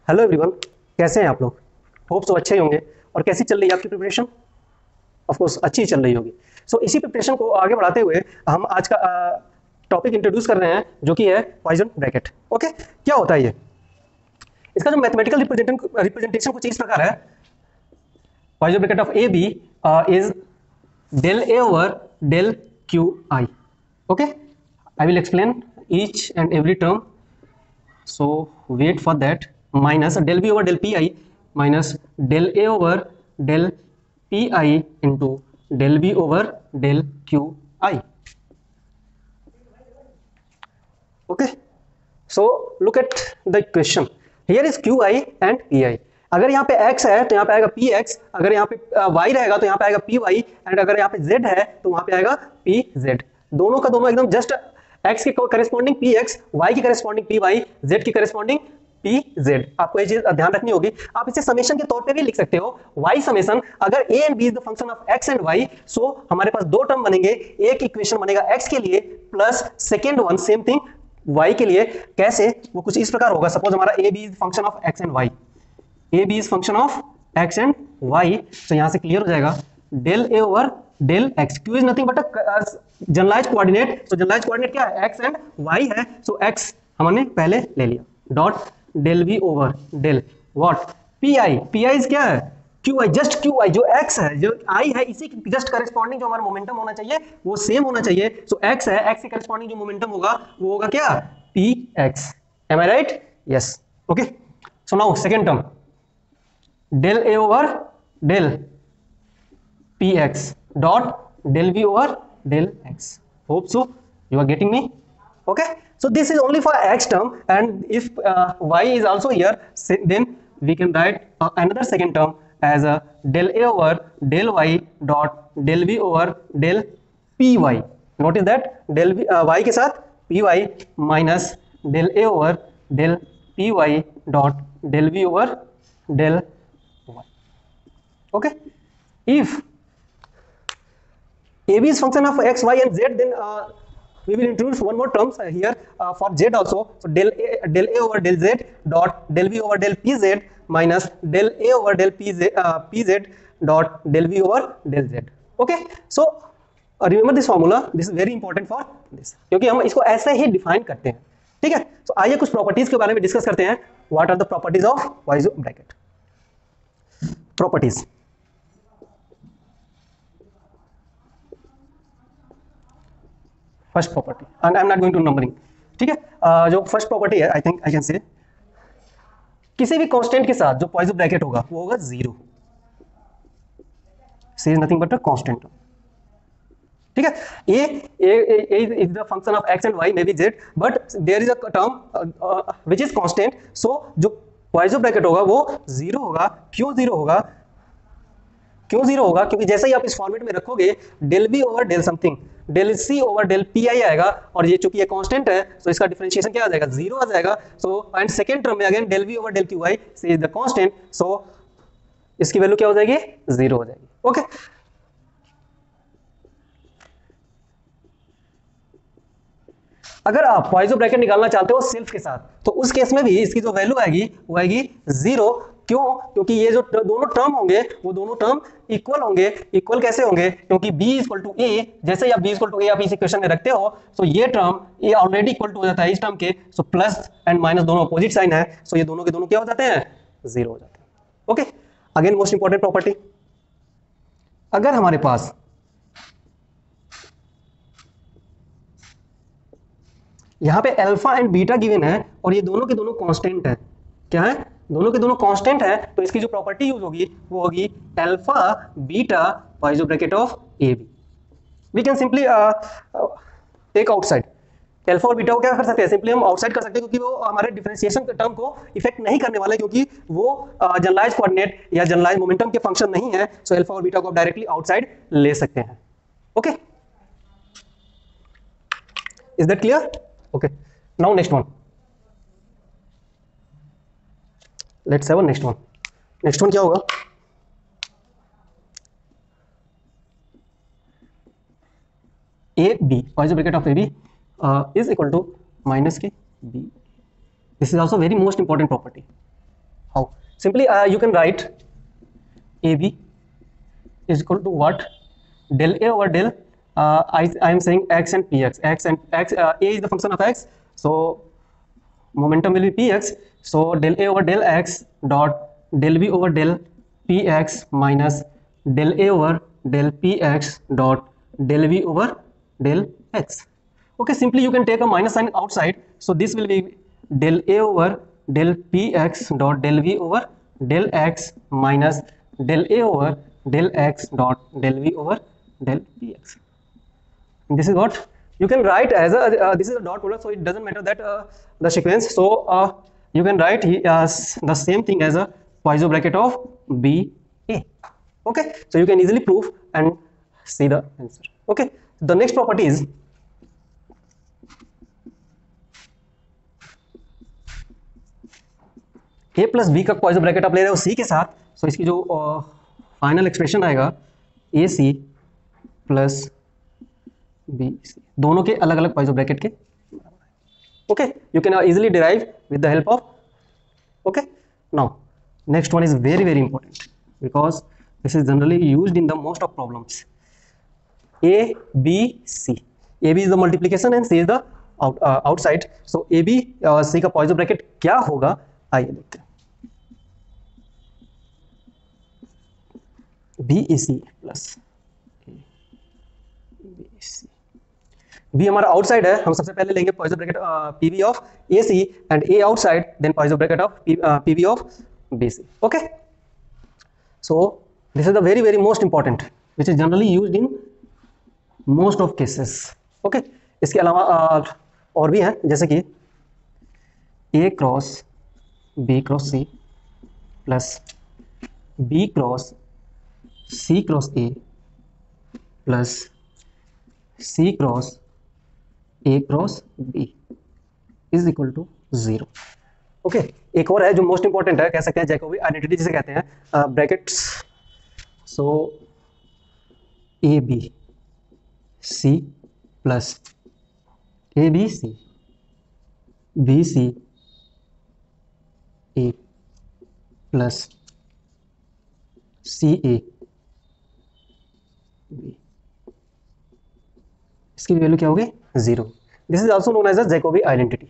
Hello everyone, कैसे हैं आप लोग? होप सो अच्छे ही होंगे। और कैसी चल रही है आपकी प्रिपरेशन? ऑफ कोर्स अच्छी चल रही होगी। सो इसी प्रिपरेशन को आगे बढ़ाते हुए हम आज का टॉपिक इंट्रोड्यूस कर रहे हैं, जो कि है पॉइजन ब्रैकेट। ओके, क्या होता है ये? इसका जो मैथमेटिकल रिप्रेजेंटेशन कुछ इस प्रकार है। Poisson bracket of A B is del A over del QI. Okay, I will explain each and every term, so wait for that. Minus del B over del PI minus del A over del PI into del B over del QI. Okay, so look at the equation. Here is QI and PI. अगर यहाँ पे x है तो यहाँ पे आएगा px, अगर यहाँ पे y रहेगा तो यहाँ पे आएगा py, एंड अगर यहाँ पे z है तो वहाँ पे आएगा pz। दोनों का दोनों एकदम जस्ट x के करेस्पॉन्डिंग px, y की करेस्पॉन्डिंग py, z की करेस्पॉन्डिंग pz। आपको ये चीज ध्यान रखनी होगी। आप इसे समेशन के तौर पे भी लिख सकते हो, y समेशन। अगर a and b is the function of x and y, सो हमारे पास दो टर्म बनेंगे। एक इक्वेशन बनेगा x के लिए plus second one same thing y के लिए। कैसे? वो कुछ इस प्रकार होगा। सपोज हमारा a b is function of x and y, A B is function of x and Y. तो यहां से क्लियर हो जाएगा del A over del X. Q is nothing but generalize coordinate. So generalize coordinate क्या है? X and Y है। सो x हमने पहले ले लिया, dot del V over del what P I. P I क्या है? Q I, just Q I. जो एक्स है, जो आई है, इसी की जस्ट करेस्पॉन्डिंग जो हमारा मोमेंटम होना चाहिए वो सेम होना चाहिए। सो एक्स है, एक्स के करेस्पॉन्डिंग जो मोमेंटम होगा वो होगा क्या? P X. Am I right? Yes. Okay, so now second term del a over del px dot del v over del x. Hope so you are getting me. Okay, so this is only for x term, and if y is also here, then we can write another second term as a del a over del y dot del v over del py. Notice that del v, y के साथ py minus del a over del py dot del v over del. Okay, if AB is function of x, y and z, then we will introduce one more terms here for z also. So del a over del z dot del v over del pz minus del a over del pz dot del v over del z. Okay, so remember this formula. This is very important for this, क्योंकि हम इसको ऐसे ही define करते हैं। ठीक है, तो आइए कुछ प्रॉपर्टीज के बारे में डिस्कस करते हैं। What are the properties of Poisson bracket? Properties, first property, and I am not going to numbering. ठीक है, जो फर्स्ट प्रॉपर्टी है, I think I can say, किसी भी कांस्टेंट के साथ जो पॉइसन ब्रैकेट होगा वो होगा zero. C is nothing but a constant. ठीक है, A is the function of x and y, maybe z, but there is a term which is constant. So जो पॉइसन ब्रैकेट होगा वो zero होगा। क्यों जीरो होगा? क्यों zero होगा? क्योंकि जैसे ही आप इस फॉर्मेट में रखोगे, del B over del something, del C over del P I आएगा, और ये चूंकि ये कांस्टेंट है तो इसका डिफरेंशिएशन क्या आ जाएगा? जीरो आ जाएगा। सो एंड सेकंड टर्म में again del B over del q i is the constant, so इसकी वैल्यू क्या हो जाएगी? जीरो हो जाएगी। ओके, अगर आप पॉइसन ब्रैकेट निकालना चाहते हो सेल्फ के साथ, तो उस केस में भी इसकी जो वैल्यू आएगी वो आएगी जीरो। क्यों? क्योंकि ये जो दोनों टर्म होंगे वो दोनों टर्म इक्वल होंगे। इक्वल कैसे होंगे? क्योंकि b इक्वल टू ए, जैसे ही आप b इक्वल टू ए आप इस इक्वेशन में रखते हो, तो ये टर्म ये ऑलरेडी इक्वल टू हो जाता है इस टर्म के। सो प्लस एंड माइनस दोनों अपोजिट साइन है, सो ये दोनों के दोनों क्या हो जाते हैं? जीरो हो जाते हैं। Okay, again most important property, अगर हमारे पास यहां पे अल्फा एंड बीटा गिवन है और ये दोनों के दोनों कांस्टेंट है, क्या है? दोनों के दोनों कांस्टेंट है, तो इसकी जो प्रॉपर्टी यूज होगी वो होगी alpha beta Poisson bracket of A B. We can simply take outside alpha और बीटा को। क्या कर सकते हैं? सिंपली हम आउटसाइड कर सकते हैं, क्योंकि वो हमारे डिफरेंशिएशन के टर्म को इफेक्ट नहीं करने वाले, क्योंकि वो जनरलाइज कोऑर्डिनेट या जनरलाइज मोमेंटम के फंक्शन नहीं है। सो अल्फा और बीटा को आप डायरेक्टली आउटसाइड ले सकते हैं। Okay, is that clear? Okay, now next one, let's have next one. Next one क्या होगा? ए B, Poisson bracket of A B is equal to minus के B. This is also very most important property. how? Simply you can write AB is equal to what? Del A over del I am saying x and px. X and x, A is the function of x, so momentum will be px. So del A over del x dot del V over del px minus del A over del px dot del V over del x. Okay, simply you can take a minus sign outside, so this will be del A over del px dot del V over del x minus del A over del x dot del V over del px. And this is what you can write as a this is a dot product, so it doesn't matter that the sequence. So you can write the same thing as a Poisson bracket of BA. Okay, so you can easily prove and see the answer. Okay, the next property is A plus B का Poisson bracket आप ले रहे हो सी के साथ, सो इसकी जो final expression आएगा ए सी प्लस बी सी, दोनों के अलग अलग पॉइसन ब्रैकेट के. Okay, you can easily derive with the help of. Okay, now next one is very very important because this is generally used in the most of problems. A B C, A B is the multiplication and C is the outside. So A B C का Poisson bracket क्या होगा, आइए देखते हैं. B E C plus B C, B हमारा outside है, हम सबसे पहले लेंगे Poisson bracket P B of A C and A outside, then Poisson bracket of P B of B C. Okay, so this is the very very most important which is generally used in most of cases. Okay, इसके अलावा और भी हैं, जैसे कि A cross B cross C plus B cross C cross A plus C cross A cross B is equal to 0. Okay, एक और है जो मोस्ट इंपॉर्टेंट है, कह सकते हैं जैकोबी आइडेंटिटी जिसे कहते हैं, brackets. So A B C plus A B C B C A plus C A B, इसकी वैल्यू क्या होगी 0. This is also known as a Jacobi identity.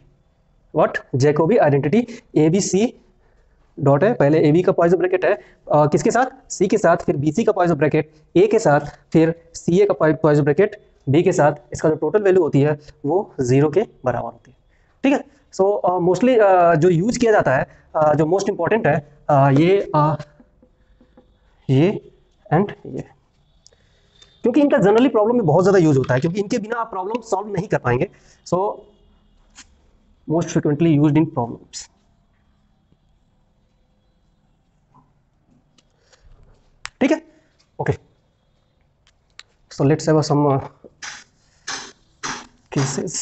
What? Jacobi identity. A B C dot है, पहले A B का Poisson bracket है किसके साथ, सी के साथ, फिर बी सी का पॉइसन ब्रैकेट ए के साथ, फिर सी ए का पॉइसन ब्रैकेट बी के साथ. इसका जो टोटल वैल्यू होती है वो 0 के बराबर होती है. ठीक है, सो मोस्टली जो यूज किया जाता है, जो मोस्ट इंपॉर्टेंट है, ये एंड ये, क्योंकि इनका जनरली प्रॉब्लम में बहुत ज़्यादा यूज होता है, क्योंकि इनके बिना आप प्रॉब्लम सॉल्व नहीं कर पाएंगे. So most frequently used in problems. ठीक है, okay, so let's have some cases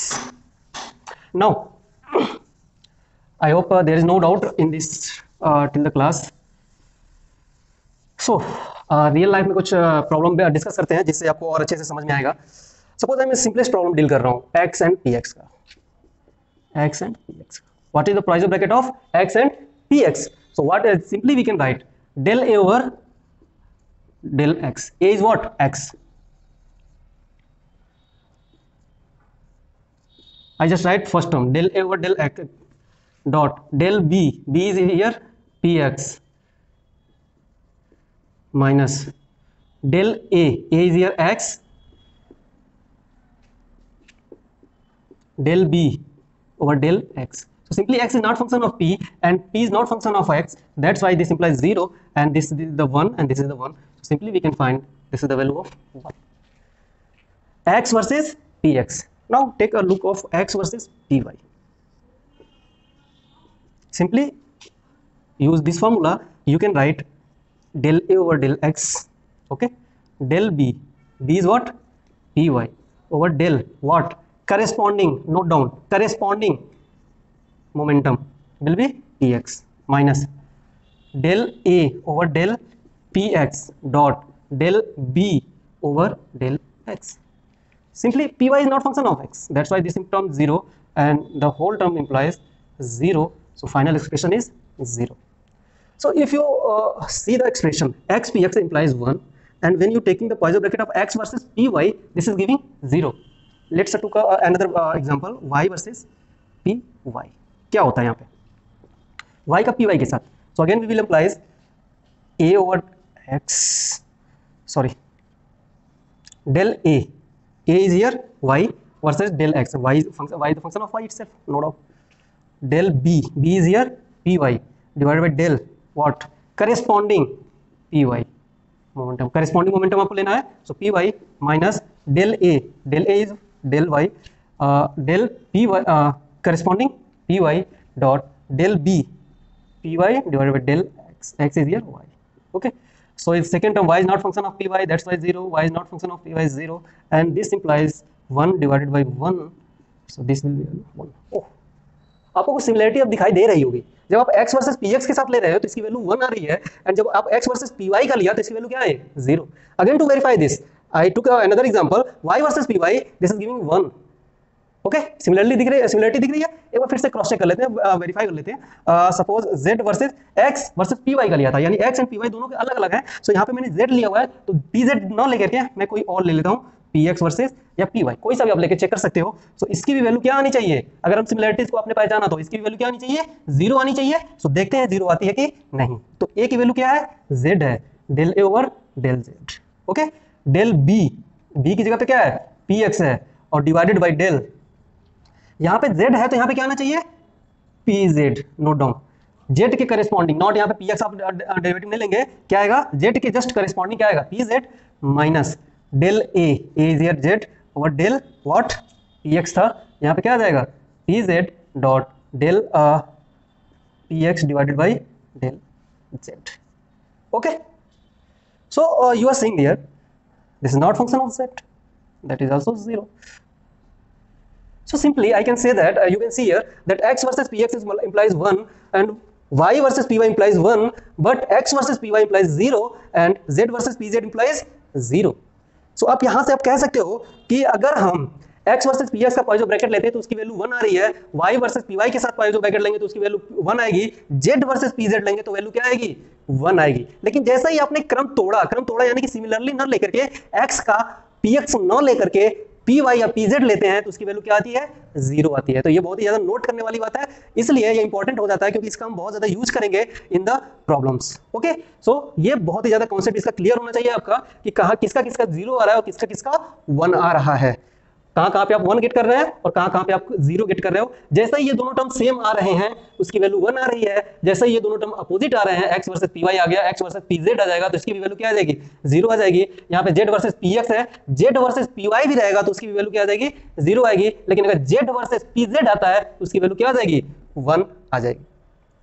now. I hope there is no doubt in this till the class. So real life में कुछ प्रॉब्लम डिस्कस करते हैं जिससे आपको और अच्छे से समझ में आएगा. सपोज मैं सिंपलेस्ट प्रॉब्लम डील कर रहा हूँ x एंड px का. x and px, what is the Poisson bracket of x and px? So what is, simply we can write del a over del x. A is what? X. I just write first term del a over del x dot del b, b is here px minus del a is here x, del b over del x. So simply x is not function of p and p is not function of x, that's why this implies 0 and this is the 1 and this is the 1. So simply we can find this is the value of 1. X versus px. Now take a look of x versus py. Simply use this formula. You can write del a over del x, okay, del b, b is what? Py over del what? Corresponding, note down, corresponding momentum will be px minus del a over del px dot del b over del x. Simply py is not function of x, that's why this term 0 and the whole term implies 0. So final expression is 0. So if you see the expression x px implies 1, and when you taking the Poisson bracket of x versus py, this is giving 0. Let's take another example, y versus py. क्या होता है यहाँ पे y का py के साथ? So again we will implies a over x, sorry, del a is here y versus del x, y is the function of y itself, no doubt. Del b is here py divided by del what, corresponding py momentum, corresponding momentum आपको लेना है. So py minus del a is del y, del py corresponding py dot del b py divided by del x is here y. Okay, so in second term y is not function of py, that's why 0, y is not function of py is 0, and this implies 1 divided by 1, so this will be 1. oh, आपको कुछ similarity अब दिखाई दे रही होगी. जब आप x versus px के साथ ले रहे हो तो इसकी वैल्यू 1 आ रही है, एंड जब आप x वर्सेस py का लिया तो इसकी वैल्यू क्या है, 0. Again to verify this I took another example, y versus py, this is giving 1. Okay, similarity दिख रही है. एक बार फिर से क्रॉस चेक कर लेते हैं, वेरीफाई कर लेते हैं. Suppose z versus x versus py का लिया था, यानी x एंड py दोनों के अलग अलग है. सो यहाँ पे मैंने z लिया हुआ है, तो dz न लेकर के मैं कोई और ले लेता हूँ, px वर्सेस या py, कोई सा भी आप लेके चेक कर सकते हो. सो इसकी भी वैल्यू क्या आनी चाहिए, अगर हम सिमिलरिटीज को आपने पहचाना तो इसकी भी वैल्यू क्या आनी चाहिए, 0 आनी चाहिए. सो देखते हैं 0 आती है कि नहीं. तो a की वैल्यू क्या है, z है, del a over del z. Okay, del b की जगह पे क्या है, px है, और डिवाइडेड बाई डेल, यहाँ पे z है तो यहाँ पे क्या आना चाहिए, pz. नोट डाउन, z के करस्पॉन्डिंग, नॉट यहाँ पे px आप डेरिवेटिव नहीं लेंगे, क्या आएगा, z के जस्ट करस्पॉन्डिंग क्या आएगा, pz minus del a is here z over del what, px था, यहाँ पे क्या आ जाएगा, pz dot del px divided by del z. Okay, so you are seeing here this is not function of z, that is also 0. So simply I can say that you can see here that x versus px implies 1 and y versus py implies 1, but x versus py implies 0 and z versus pz implies 0. So आप यहाँ से आप कह सकते हो कि अगर हम x वर्सेस px का पॉइजन ब्रैकेट लेते हैं तो उसकी वैल्यू 1 आ रही है, y वर्सेस py के साथ पॉइजन ब्रैकेट लेंगे तो उसकी वैल्यू 1 आएगी, z वर्सेस pz लेंगे तो वैल्यू क्या आएगी, 1 आएगी. लेकिन जैसा ही आपने क्रम तोड़ा यानी कि सिमिलरली न लेकर के x का px न लेकर के py या pz लेते हैं तो उसकी वैल्यू क्या आती है, 0 आती है. तो ये बहुत ही ज्यादा नोट करने वाली बात है, इसलिए ये इंपॉर्टेंट हो जाता है क्योंकि इसका हम बहुत ज्यादा यूज करेंगे इन द प्रॉब्लम्स. ओके, सो ये बहुत ही ज्यादा कॉन्सेप्ट इसका क्लियर होना चाहिए आपका कि कहाँ किसका 0 आ रहा है और किसका 1 आ रहा है, कहाँ पे आप 1 गेट कर रहे हैं और कहाँ पे आप 0 गेट कर रहे हो. जैसा ही ये दोनों टर्म सेम आ रहे हैं उसकी वैल्यू 1 आ रही है, जैसा ही ये दोनों टर्म अपोजिट आ रहे हैं, x वर्सेस py आ गया, x वर्सेस pz आ जाएगा तो इसकी भी वैल्यू क्या आ जाएगी, 0 आ जाएगी. यहाँ पे z वर्सेस px है, z वर्सेस py भी रहेगा तो उसकी भी वैल्यू क्या आ जाएगी, 0 आएगी. लेकिन अगर z वर्सेस pz आता है तो उसकी वैल्यू क्या आ जाएगी, 1 आ जाएगी.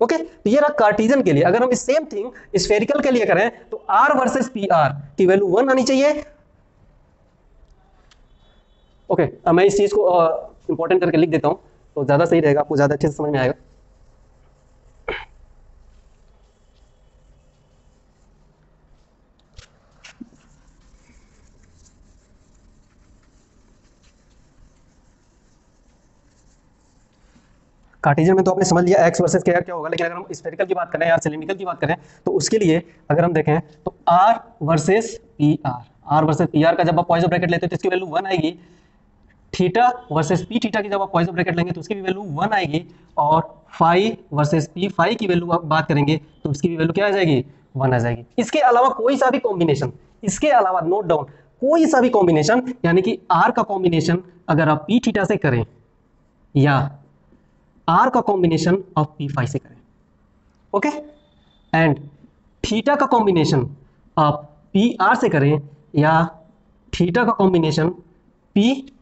ओके, तो ये रहा कार्टेशियन के लिए. अगर हम इस सेम थिंग स्फेरिकल के लिए करें तो r वर्सेस pr की वैल्यू 1 आनी चाहिए. ओके, मैं इस चीज को इंपॉर्टेंट करके लिख देता हूं तो ज्यादा सही रहेगा, आपको ज्यादा अच्छे से समझ में आएगा. कार्टेशियन में तो आपने समझ लिया x वर्सेस क्या होगा, लेकिन अगर हम स्फेरिकल की बात करें या सिलिंड्रिकल की बात करें तो उसके लिए अगर हम देखें तो r वर्सेस pr का जब आप पॉइजन ब्रैकेट लेते हो तो इसकी वैल्यू 1 आएगी. थीटा वर्सेस पी थीटा की जब आप पॉइजन ब्रैकेट लेंगे तो उसकी भी वैल्यू 1 आएगी, और फाई वर्सेस पी फाई की वैल्यू आप बात करेंगे तो उसकी भी वैल्यू क्या आ जाएगी, 1 आ जाएगी. इसके अलावा कोई सा भी कॉम्बिनेशन, इसके अलावा नोट डाउन, कोई सा भी कॉम्बिनेशन यानी कि आर का कॉम्बिनेशन अगर आप पी थीटा से करें या आर का कॉम्बिनेशन ऑफ पी फाई से करें, ओके, एंड थीटा का कॉम्बिनेशन आप पी आर से करें या थीटा का कॉम्बिनेशन पी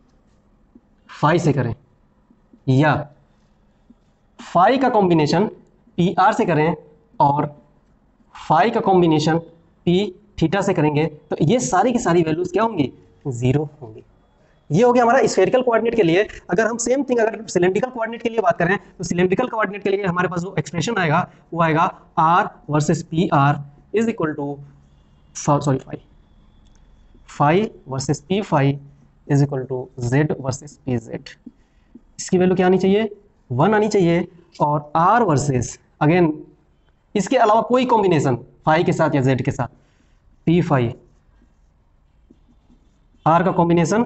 फाई से करें या फाई का कॉम्बिनेशन पी आर से करें और फाई का कॉम्बिनेशन पी थीटा से करेंगे तो ये सारी की सारी वैल्यूज क्या होंगी, 0 होंगी. ये हो गया हमारा स्फेरिकल कोऑर्डिनेट के लिए. अगर हम सेम थिंग अगर सिलेंड्रिकल कोऑर्डिनेट के लिए बात करें तो सिलेंड्रिकल कोऑर्डिनेट के लिए हमारे पास जो एक्सप्रेशन आएगा वो आएगा r versus p r is equal to phi versus p phi is equal to z versus p z. इसकी वैल्यू क्या आनी चाहिए, 1 आनी चाहिए. और r वर्सेस अगेन इसके अलावा कोई कॉम्बिनेशन फाई के साथ या जेड के साथ, पी फाई, आर का कॉम्बिनेशन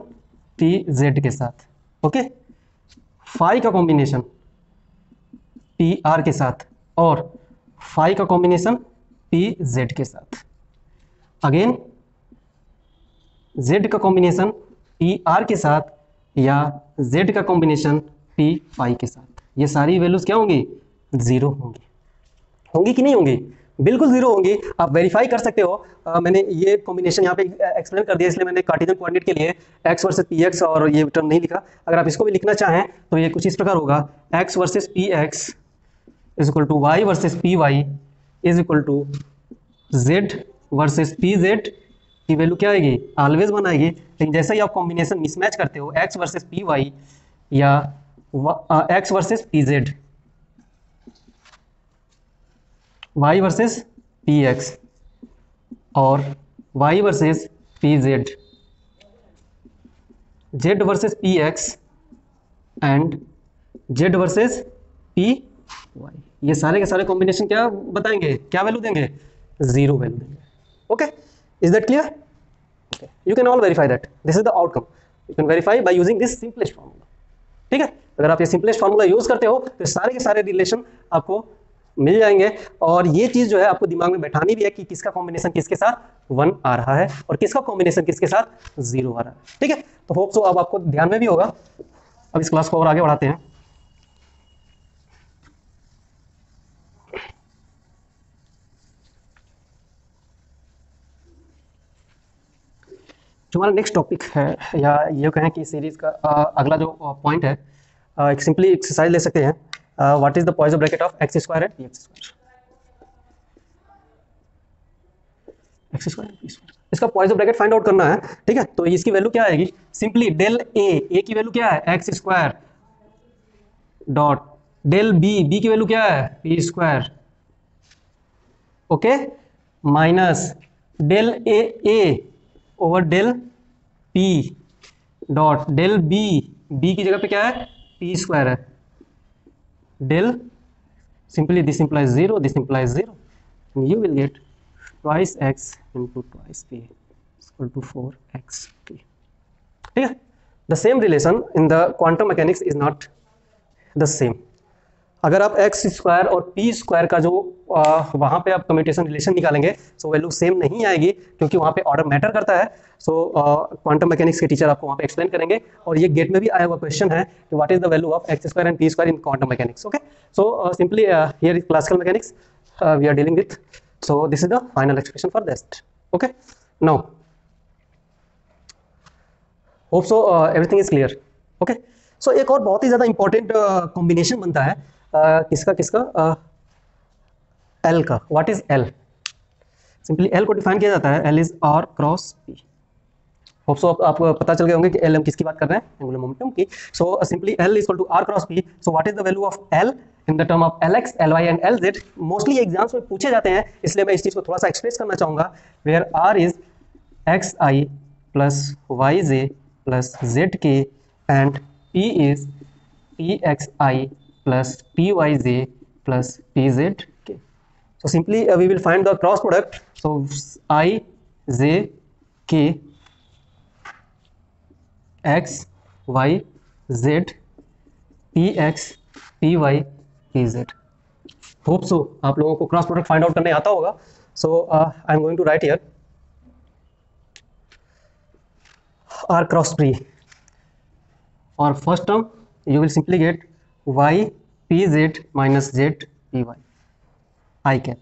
पी जेड के साथ, ओके, फाई का कॉम्बिनेशन पी आर के साथ और फाई का कॉम्बिनेशन पी जेड के साथ, अगेन जेड का कॉम्बिनेशन पी आर के साथ या जेड का कॉम्बिनेशन पी फाई के साथ। ये सारी वैल्यूज क्या होंगी? जीरो होंगी। होंगी कि नहीं होंगी? बिल्कुल जीरो होंगी। आप वेरीफाई कर सकते हो। मैंने ये कॉम्बिनेशन यहाँ पे एक्सप्लेन कर दिया, इसलिए मैंने कार्टेशियन कोऑर्डिनेट के लिए x वर्सेस पी एक्स और ये टर्म नहीं लिखा। अगर आप इसको भी लिखना चाहें तो ये कुछ इस प्रकार होगा, x versus p x is equal to y versus p y is equal to z versus p z की वैल्यू क्या आएगी? ऑलवेज वन आएगी। लेकिन जैसे ही आप कॉम्बिनेशन मिसमैच करते हो x वर्सेस पी वाई या x versus p z, y versus p x और y versus p z, z versus p x and z versus p y, ये सारे के सारे कॉम्बिनेशन क्या बताएंगे? क्या वैल्यू देंगे? जीरो वैल्यू देंगे। Okay, is that clear? Okay, you can all verify that this is the outcome. You can verify by using this simplest formula. ठीक है, अगर आप ये सिंपलेस्ट फार्मूला यूज करते हो तो सारे के सारे रिलेशन आपको मिल जाएंगे। और ये चीज जो है आपको दिमाग में बैठानी भी है कि किसका कॉम्बिनेशन किसके साथ वन आ रहा है और किसका कॉम्बिनेशन किसके साथ जीरो आ रहा है। ठीक है, तो होप सो अब आपको ध्यान में भी होगा। अब इस क्लास को और आगे बढ़ाते हैं। जो हमारा नेक्स्ट टॉपिक है या ये कहें कि सीरीज का अगला जो पॉइंट है, एक सिंपली एक्सरसाइज ले सकते हैं। What is the poison bracket of x square and P x square. X square P square, इसका पॉइजन ब्रैकेट फाइंड आउट करना है। ठीक है, तो इसकी वैल्यू क्या आएगी? सिंपली डेल ए की वैल्यू क्या है? X square dot del B की वैल्यू क्या है? P square, okay, minus del ए over del p dot del B की जगह पे क्या है? पी स्क्वायर है, del simply this implies 0, this implies 0, and you will get twice x into twice p is equal to 4xp. ठीक है, the same relation in the quantum mechanics is not the same. अगर आप x square और P square का जो वहाँ पे आप कम्यूटेशन रिलेशन निकालेंगे सो वैल्यू सेम नहीं आएगी, क्योंकि वहाँ पे ऑर्डर मैटर करता है। सो क्वांटम मैकेनिक्स के टीचर आपको वहाँ पे एक्सप्लेन करेंगे। और ये गेट में भी आया हुआ क्वेश्चन है कि what is the value of x square and p square in quantum mechanics. Okay, so simply here is classical mechanics we are dealing with, so this is the final expression for that. Okay, now hope so everything is clear. Okay, so एक और बहुत ही ज़्यादा important combination बनता है किसका L का। What is L? Simply L को define किया जाता है, L is r cross p. Hope so आपको पता चल गया होंगे कि एल हम किसकी बात कर रहे हैं? एंगुलर मोमेंटम की। So simply L is equal to r cross p. So what is the value of L in the term of L x, L y and L z? Mostly exams में पूछे जाते हैं, इसलिए मैं इस चीज को थोड़ा सा एक्सप्रेस करना चाहूंगा। Where are is x i plus y j plus z k and p is p x i plus pyj plus pzk. So simply we will find the cross product. So I j k x y z p x p y p z. Hope so आप लोगों को cross product find out करने आता होगा। So I am going to write here r cross p. For first term you will simply get y pz minus z py I cap.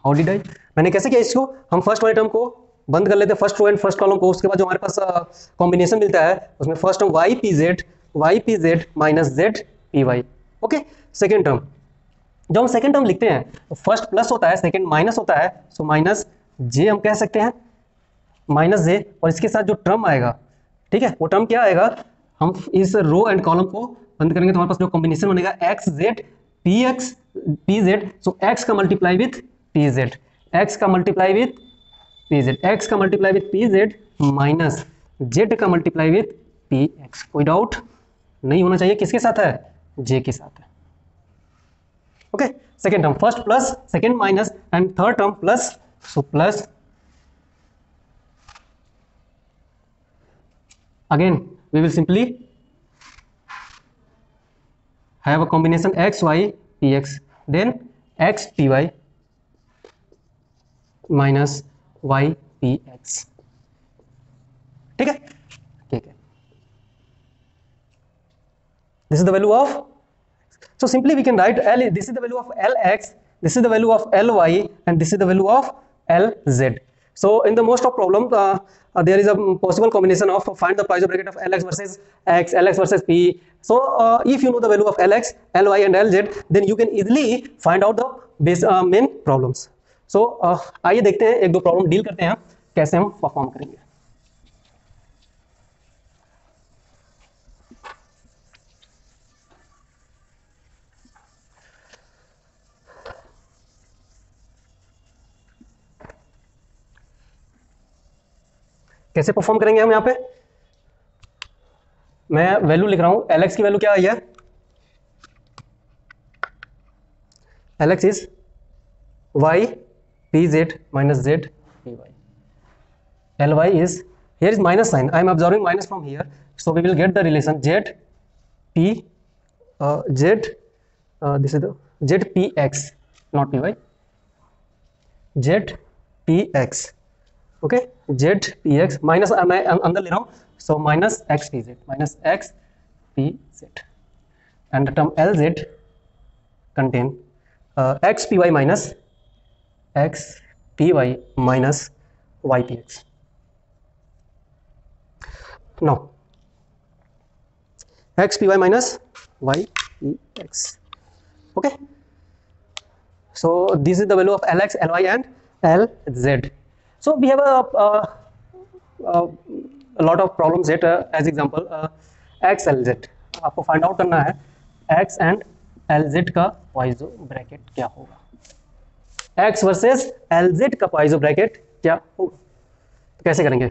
How did I? मैंने कैसे किया इसको? हम first वाले term को बंद कर लेते हैं, first row and first column को। उसके बाद जो हमारे पास कॉम्बिनेशन मिलता है उसमें first term y pz minus z py। Okay, second term जब हम सेकेंड टर्म लिखते हैं तो फर्स्ट प्लस होता है, सेकेंड माइनस होता है। सो माइनस जे हम कह सकते हैं, माइनस जे, और इसके साथ जो टर्म आएगा, ठीक है, वो टर्म क्या आएगा? हम इस रो एंड कॉलम को बंद करेंगे तो हमारे पास जो कॉम्बिनेशन बनेगा x z p x p z. So x का multiply with p z, x का multiply with p z, x का multiply with p z minus z का मल्टीप्लाई विथ पी एक्स। कोई डाउट नहीं होना चाहिए, किसके साथ है? जे के साथ है। Okay, second term, first plus, second minus, and third term plus. So plus, again we will simply have a combination x y px, then x py minus y px. ठीक है, ठीक है. This is the value of, so simply we can write L, this is the value of Lx, this is the value of Ly, and this is the value of Lz. So in the most of problem there is a possible combination of find the Poisson bracket of Lx versus x, Lx versus p. So if you know the value of Lx, Ly and Lz, then you can easily find out the base main problems. So आइए देखते हैं, एक दो problem deal करते हैं कैसे हम perform करेंगे. कैसे परफॉर्म करेंगे हम यहाँ पे, मैं वैल्यू लिख रहा हूं. Lx की वैल्यू क्या आई है, Lx is y pz minus z py. Ly is, here is minus sign, I am observing minus from here, so we will get the relation z p this is the z px, not py, z px. Okay, z p x minus, मैं अंदर ले रहा हूँ, so minus x p z, minus x p z, and the term L z contain x p y minus x p y minus y p x. Now x p y minus y p x. Okay, so this is the value of Lx, Ly and Lz. So we have a lot of problems here. As example, x Lz, आपको find out करना है x and Lz का पॉइसो bracket क्या होगा, x versus Lz का पॉइसो bracket क्या होगा. तो कैसे करेंगे,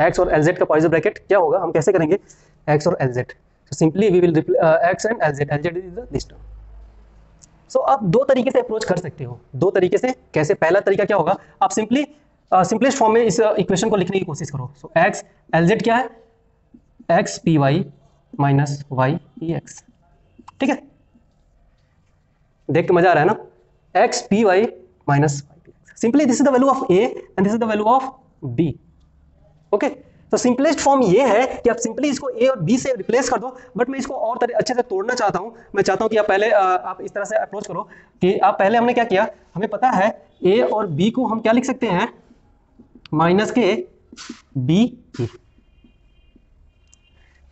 x और Lz का पॉइसो ब्रैकेट क्या होगा, हम कैसे करेंगे x और Lz. So simply we will x and Lz, Lz is this term. सो आप दो तरीके से अप्रोच कर सकते हो, दो तरीके से. कैसे, पहला तरीका क्या होगा, आप सिंपली सिंपलेस्ट फॉर्म में इस इक्वेशन को लिखने की कोशिश करो. सो एक्स एलजेड क्या है, x p y minus y p x. ठीक है, देख के मजा आ रहा है ना, x p y minus y p x. Simply this is the value of a and this is the value of b. Okay, तो सिंपलेस्ट फॉर्म ये है कि आप सिंपली इसको ए और बी से रिप्लेस कर दो, बट मैं इसको और अच्छे से तोड़ना चाहता हूं. मैं चाहता हूं कि आप पहले आप इस तरह से अप्रोच करो कि आप पहले, हमने क्या किया, हमें पता है ए और बी को हम क्या लिख सकते हैं, माइनस के बी ए.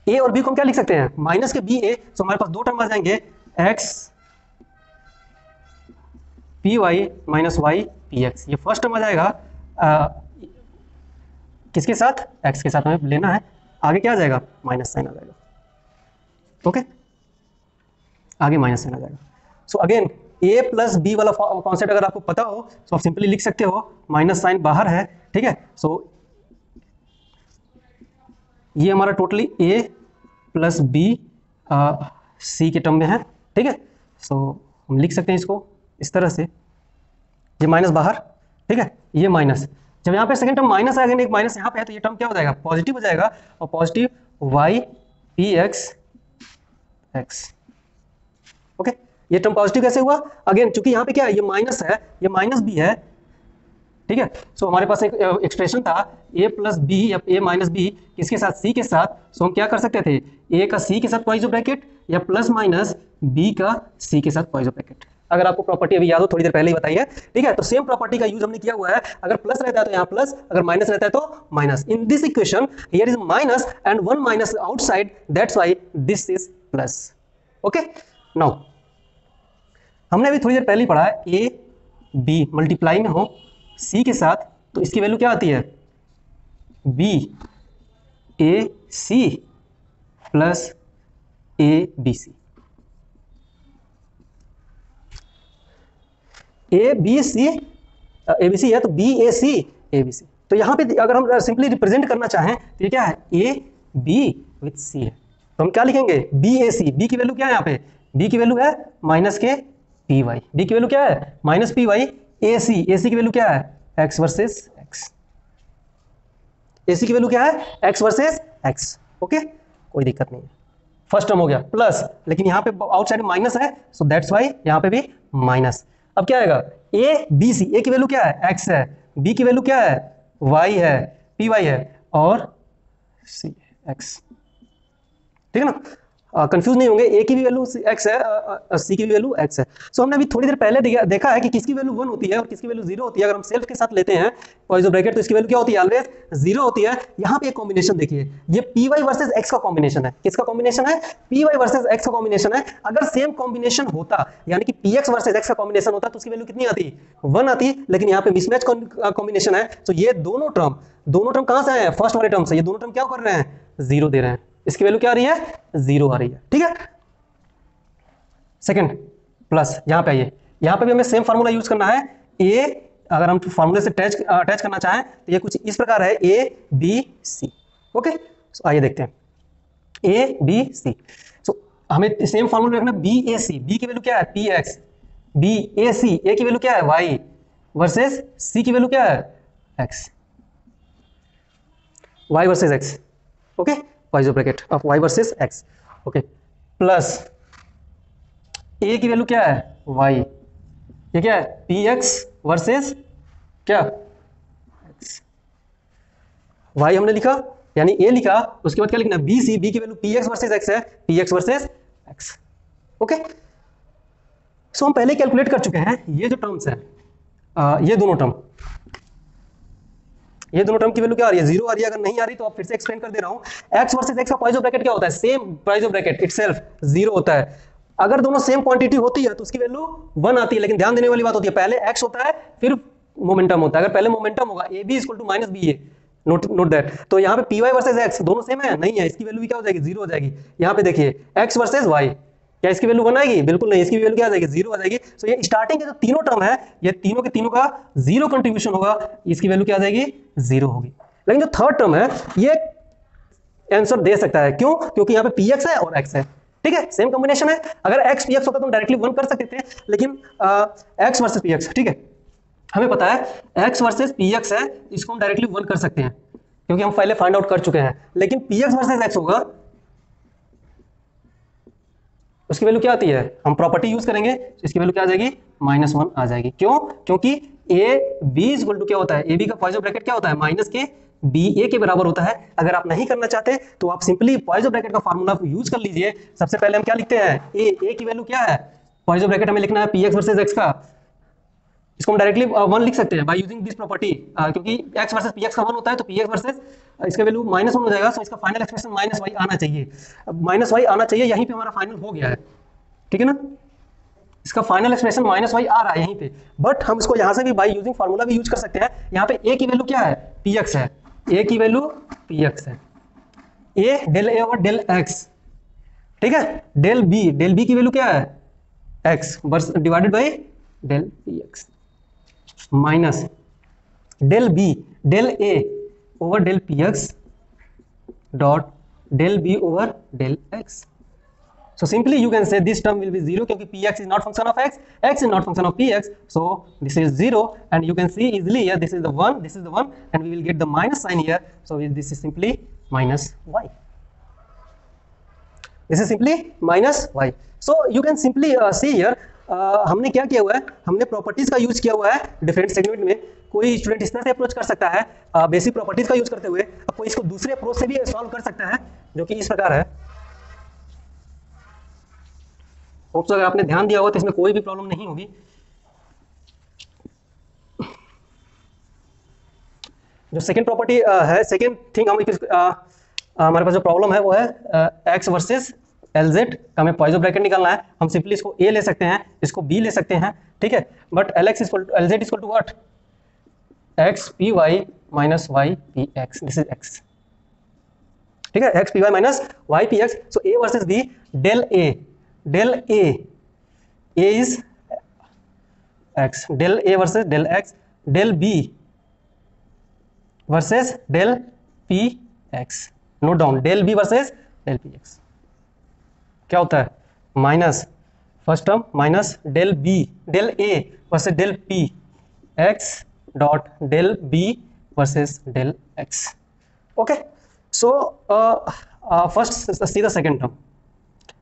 ए और बी को हम क्या लिख सकते हैं, माइनस के बी ए. तो हमारे पास दो टर्म आ जाएंगे, x p y minus y p x. ये फर्स्ट टर्म आ जाएगा किसके साथ, x के साथ हमें लेना है. आगे क्या आ जाएगा, माइनस साइन आ जाएगा. ओके, आगे माइनस साइन आ जाएगा. So again a plus b वाला कॉन्सेप्ट अगर आपको पता हो तो आप सिंपली लिख सकते हो, माइनस साइन बाहर है. ठीक है, सो ये हमारा totally a plus b c के टर्म में है. ठीक है, सो हम लिख सकते हैं इसको इस तरह से, ये माइनस बाहर. ठीक है, ये माइनस, जब यहाँ पे सेकंड टर्म माइनस है, अगर एक माइनस यहाँ पे है तो ये टर्म क्या हो जाएगा, पॉजिटिव हो जाएगा, और positive y p x x. Okay, ये टर्म पॉजिटिव कैसे हुआ, अगेन चूंकि यहाँ पे क्या है, ये माइनस है, ये माइनस बी है. ठीक है, सो हमारे पास एक एक्सप्रेशन था ए प्लस बी या ए माइनस बी, किसके साथ, सी के साथ. सो हम क्या कर सकते थे, ए का सी के साथ पॉइसो ब्रैकेट या प्लस माइनस बी का सी के साथ पॉइसो ब्रैकेट. अगर आपको प्रॉपर्टी अभी याद हो, थोड़ी देर पहले ही बताई है. ठीक है, तो सेम प्रॉपर्टी का यूज हमने किया हुआ है. अगर प्लस रहता है तो यहाँ प्लस, अगर माइनस रहता है तो minus. In this equation here is minus and one minus outside, that's why this is plus. Okay, now हमने अभी थोड़ी देर पहले ही पढ़ा है, ए बी मल्टीप्लाई में हो सी के साथ, तो इसकी वैल्यू क्या आती है, b A c plus A B C. A B C A B c है तो B A C A B C. तो यहाँ पे अगर हम सिंपली रिप्रेजेंट करना चाहें तो ये क्या है, ए बी विथ सी है. तो हम क्या लिखेंगे, बी ए सी, बी की वैल्यू क्या है यहाँ पे, बी की वैल्यू है माइनस के पी वाई, बी की वैल्यू क्या है माइनस पी वाई, ए सी की वैल्यू क्या है एक्स वर्सेस एक्स, ए सी की वैल्यू क्या है एक्स वर्सेस एक्स। ओके, कोई दिक्कत नहीं है, फर्स्ट टर्म हो गया प्लस, लेकिन यहाँ पे आउटसाइड माइनस है, सो दैट्स वाई यहाँ पे भी माइनस। अब क्या आएगा, ए बी सी, ए की वैल्यू क्या है एक्स है, बी की वैल्यू क्या है वाई है, पी वाई है, और सी एक्स, ठीक है ना, कंफ्यूज नहीं होंगे, ए की भी वैल्यू एक्स है, सी की भी वैल्यू एक्स है। सो हमने अभी थोड़ी देर पहले देखा है कि किसकी वैल्यू 1 होती है और किसकी वैल्यू 0 होती है। अगर हम सेल्फ के साथ लेते हैं पॉइजन ब्रैकेट, तो इसकी वैल्यू क्या होती है ऑलवेज 0 होती है। यहाँ पे एक कॉम्बिनेशन देखिए, ये पी वाई वर्सेज एक्स का कॉम्बिनेशन है, किसका कॉम्बिनेशन है, पी वाई वर्सेज एक्स का कॉम्बिनेशन है। अगर सेम कॉम्बिनेशन होता, यानी कि पी एक्स वर्सेज एक्स का कॉम्बिनेशन होता, तो उसकी वैल्यू कितनी आती 1 आती, लेकिन यहाँ पे मिसमैच कॉम्बिनेशन है। तो ये दोनों टर्म कहां से आए हैं, फर्स्ट वाले टर्म से, ये दोनों टर्म क्या कर रहे हैं 0 दे रहे हैं, इसकी वैल्यू क्या आ रही है 0 आ रही है, ठीक है। सेकंड प्लस, यहां पे आइए, यहां पे भी हमें सेम फार्मूला यूज करना है। ए अगर हम फार्मूले से अटैच करना चाहें तो ये कुछ इस प्रकार है, ए बी सी। ओके, आइए देखते हैं ए बी सी। सो हमें सेम फार्मूला रखना बी ए सी, बी की वैल्यू क्या है P X, B A C, A की वैल्यू क्या है वाई वर्सेस सी की वैल्यू क्या है x, y versus x. Okay, Poisson bracket of y versus x. Okay, plus A की वैल्यू क्या है वाई, ये क्या है पी एक्स वर्सेस क्या एक्स, वाई हमने लिखा यानी ए लिखा, उसके बाद क्या लिखना बी सी, बी की value p x versus x है, P x versus x. Okay, so हम पहले कैलकुलेट कर चुके हैं ये जो टर्म्स है, ये दोनों टर्म की वैल्यू क्या आ रही है 0 आ रही है। अगर नहीं आ रही तो आप फिर से एक्सप्लेन कर दे रहा हूं, एक्स वर्सेस एक्स का पॉइजन ब्रैकेट क्या होता है, सेम पॉइजन ब्रैकेट इटसेल्फ 0 होता है। अगर दोनों सेम क्वांटिटी होती है तो उसकी वैल्यू 1 आती है, लेकिन ध्यान देने वाली बात होती है पहले x होता है फिर मोमेंटम होता है। अगर पहले मोमेंटम होगा ए b equal to minus b a, note that. तो यहाँ पे पी वाई वर्सेज एक्स दोनों सेम है, नहीं है, इसकी वैल्यू भी क्या हो जाएगी 0 हो जाएगी। यहाँ पे देखिए एक्स वर्सेज वाई, क्या इसकी वैल्यू 1 आएगी, बिल्कुल नहीं, इसकी वैल्यू क्या आ जाएगी 0 आ जाएगी। तो ये स्टार्टिंग के जो तीनों टर्म है, ये तीनों के तीनों का 0 कंट्रीब्यूशन होगा, इसकी वैल्यू क्या आ जाएगी 0 होगी। लेकिन जो थर्ड टर्म है ये आंसर दे सकता है, क्यों, क्योंकि यहाँ पे पी एक्स है और एक्स है, ठीक है, सेम कॉम्बिनेशन है। अगर एक्स पी एक्स होता तो हम डायरेक्टली 1 कर सकते थे, लेकिन एक्स वर्सेस पी एक्स, ठीक है, हमें पता है एक्स वर्सेस पी एक्स है, इसको हम डायरेक्टली 1 कर सकते हैं क्योंकि हम पहले फाइंड आउट कर चुके हैं। लेकिन पी एक्स वर्सेस एक्स होगा, उसकी वैल्यू क्या आती है, हम प्रॉपर्टी यूज करेंगे, इसकी वैल्यू क्या आ जाएगी -1 आ जाएगी। क्यों, क्योंकि ए बी इक्वल टू क्या होता है, ए बी का पॉइजन ब्रैकेट क्या होता है माइनस के बी ए के बराबर होता है। अगर आप नहीं करना चाहते तो आप सिंपली पॉइजन ब्रैकेट का फार्मूला यूज कर लीजिए। सबसे पहले हम क्या लिखते हैं, ए की वैल्यू क्या है, पॉइजन ब्रैकेट हमें लिखना है पी एक्स वर्सेज एक्स का, इसको हम डायरेक्टली 1 लिख सकते हैं बाय यूजिंग दिस प्रॉपर्टी, क्योंकि x वर्सेस px का 1 होता है तो px वर्सेस इसका वैल्यू -1 हो जाएगा। सो इसका फाइनल एक्सप्रेशन -y आना चाहिए, -y आना चाहिए, यहीं पे हमारा फाइनल हो गया है, ठीक है ना, इसका फाइनल एक्सप्रेशन -y आ रहा है यहीं पे। बट हम इसको यहाँ से भी बाय यूजिंग फार्मूला भी यूज कर सकते हैं। यहाँ पे a की वैल्यू क्या है px है, a की वैल्यू px है, a del a over del x, ठीक है, डेल b की वैल्यू क्या है x बस divided by del px minus del b del A over del p x dot del B over del x. So simply you can say this term will be 0 क्योंकि px is not function of x, x is not function of px, so this is 0 and you can see easily here this is the 1, this is the 1 and we will get the minus sign here, so this is simply minus y. This is simply minus y. So you can simply see here हमने क्या किया हुआ है, हमने properties का use किया हुआ है डिफरेंट सेगमेंट में। कोई स्टूडेंट इस तरह से अप्रोच कर सकता है बेसिक प्रॉपर्टीज का यूज करते हुए, अब कोई इसको दूसरे अप्रोच से भी सॉल्व कर सकता है जो कि इस प्रकार है। होप्स अगर आपने ध्यान दिया होगा तो इसमें कोई भी प्रॉब्लम नहीं होगी। जो सेकंड प्रॉपर्टी है, सेकंड थिंग हमारे पास जो प्रॉब्लम है वो है एक्स वर्सेस LZ, हमें पॉइजन ब्रैकेट निकालना है। हम सिंपली इसको A ले सकते हैं, इसको B ले सकते हैं, ठीक है, but LZ equal to what, x p y minus y p x, this is x, ठीक है, x p y minus y p x. So A versus B, del A is x, del A versus del x, del B versus del p x, note down del B versus del p x, क्या होता है minus first term minus del b del a versus del p x dot del b versus del x. Okay, so first see the second term,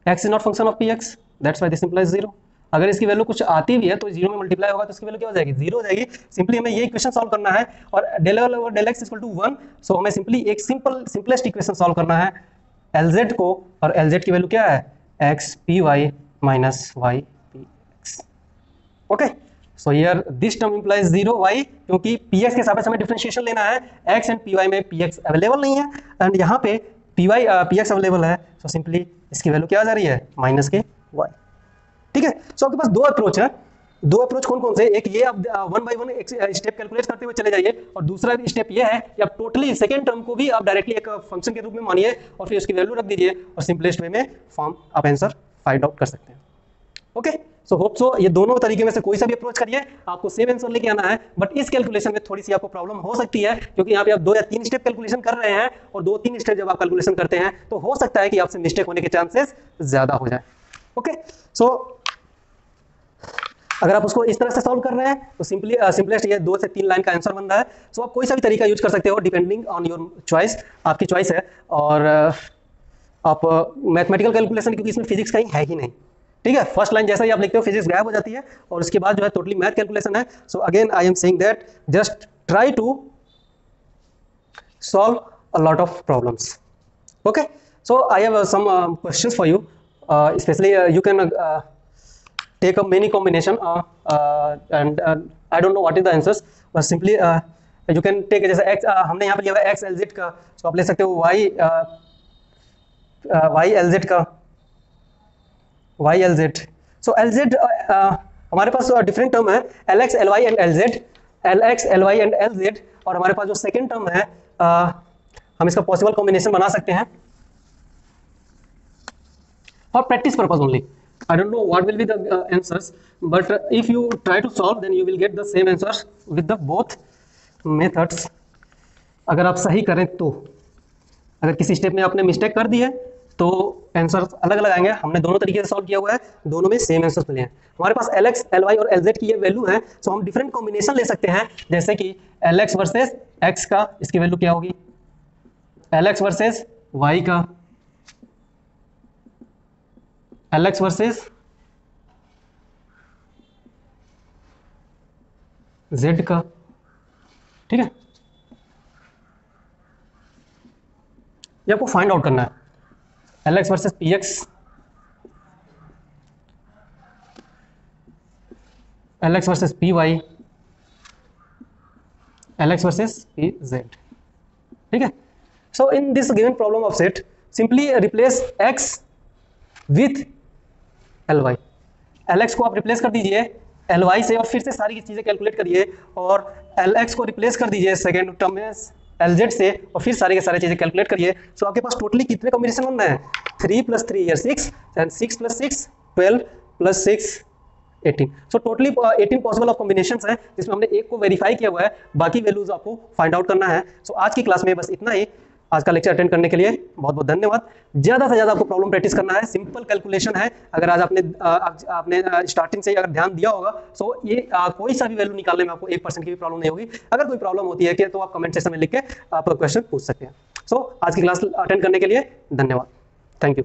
x is not function of p x, that's why this implies 0. अगर इसकी value कुछ आती भी है तो 0 में multiply होगा तो इसकी वैल्यू क्या हो जाएगी 0 हो जाएगी. सिंपली हमें ये इक्वेशन सॉल्व करना है और del L over del x equal to 1. So हमें सिंपली एक सिंपलेस्ट इक्वेशन सॉल्व करना है LZ को, और LZ की वैल्यू क्या है x p y minus y p x. Okay, so here this term implies 0. Why? क्योंकि पी एक्स के सापेक्ष हमें डिफरेंशिएशन लेना है. x एंड पी वाई में पी एक्स अवेलेबल नहीं है एंड यहाँ पे पी एक्स अवेलेबल है. सो सिंपली इसकी वैल्यू क्या आ जा रही है माइनस के y. ठीक है, सो आपके पास दो अप्रोच है. दो अप्रोच कौन कौन से? एक ये आप 1 बाय 1 स्टेप कैलकुलेट करते हुए चले जाइए, और दूसरा स्टेप ये है कि आप टोटली सेकंड टर्म को भी आप डायरेक्टली एक फंक्शन के रूप में मानिए और फिर उसकी वैल्यू रख दीजिए और सिंपलेस्ट वे में फॉर्म आप आंसर फाइंड आउट कर सकते हैं. ओके, सो होप सो ये दोनों तरीके में से कोई सा भी अप्रोच करिए, आपको सेम आंसर लेके आना है. बट इस कैलकुलेशन में थोड़ी सी आपको प्रॉब्लम हो सकती है, क्योंकि यहाँ पे आप 2 या 3 स्टेप कैलकुलेशन कर रहे हैं, और 2-3 स्टेप जब आप कैलकुलेशन करते हैं तो हो सकता है कि आपसे मिस्टेक होने के चांसेस ज्यादा हो जाए. ओके, सो अगर आप उसको इस तरह से सॉल्व कर रहे हैं तो सिंपलेस्ट ये 2 से 3 लाइन का आंसर बन रहा है. सो आप कोई सा भी तरीका यूज कर सकते हो डिपेंडिंग ऑन योर चॉइस, आपकी चॉइस है. और आप मैथमेटिकल कैलकुलेशन, क्योंकि इसमें फिजिक्स कहीं है ही नहीं. ठीक है, फर्स्ट लाइन जैसा ही आप लिखते हो फिजिक्स गायब हो जाती है और उसके बाद जो है टोटली मैथ कैलकुलेशन है. So again I am saying that just try to solve a lot of problems. Okay, so I have some questions for you, specially you can take a many combination and I don't know what is the answers, but simply you can take जैसे x हमने यहाँ पे लिया हुआ है x LZ का, तो आप ले सकते हो y LZ का y LZ. so LZ हमारे पास डिफरेंट टर्म है LX LY and LZ, LX LY and LZ, और हमारे पास जो सेकेंड टर्म है हम इसका पॉसिबल कॉम्बिनेशन बना सकते हैं for practice purpose only. I don't know what will be the answers, but if you try to solve then you will get the same answers with the both methods. अगर आप सही करें तो, अगर किसी स्टेप में आपने मिस्टेक कर दी है तो आंसर अलग अलग आएंगे. हमने दोनों तरीके से सॉल्व किया हुआ है, दोनों में सेम आंसर्स मिले हैं. हमारे पास LX LY और LZ की ये वैल्यू है, सो हम डिफरेंट कॉम्बिनेशन ले सकते हैं. जैसे कि LX वर्सेस X का, इसकी वैल्यू क्या होगी, LX वर्सेस Y का, LX वर्सेस Z का. ठीक है, ये आपको फाइंड आउट करना है. LX versus PX, LX versus PY, LX versus PZ. ठीक है, so in this given problem of set simply replace X with LY. LX को आप रिप्लेस कर दीजिए LY से और फिर से सारी चीज़ें कैलकुलेट करिए, और LX को रिप्लेस कर दीजिए सेकेंड टर्म में LZ से और फिर सारी की सारी चीज़ें कैलकुलेट करिए. सो आपके पास टोटली कितने कॉम्बिनेशन बनना है 3 + 3 = 6 and 6 + 6 12 + 6 18. So totally 18 possible of combinations हैं, जिसमें हमने एक को वेरीफाई किया हुआ है, बाकी वैल्यूज आपको फाइंड आउट करना है. सो आज की क्लास में बस इतना ही. आज का लेक्चर अटेंड करने के लिए बहुत बहुत धन्यवाद. ज़्यादा से ज़्यादा आपको प्रॉब्लम प्रैक्टिस करना है, सिंपल कैलकुलेशन है. अगर आज आपने स्टार्टिंग से ही अगर ध्यान दिया होगा सो ये कोई सा भी वैल्यू निकालने में आपको 1% की भी प्रॉब्लम नहीं होगी. अगर कोई प्रॉब्लम होती है कि तो आप कमेंट सेक्शन में लिख के आप क्वेश्चन पूछ सकते हैं. सो आज की क्लास अटेंड करने के लिए धन्यवाद. Thank you.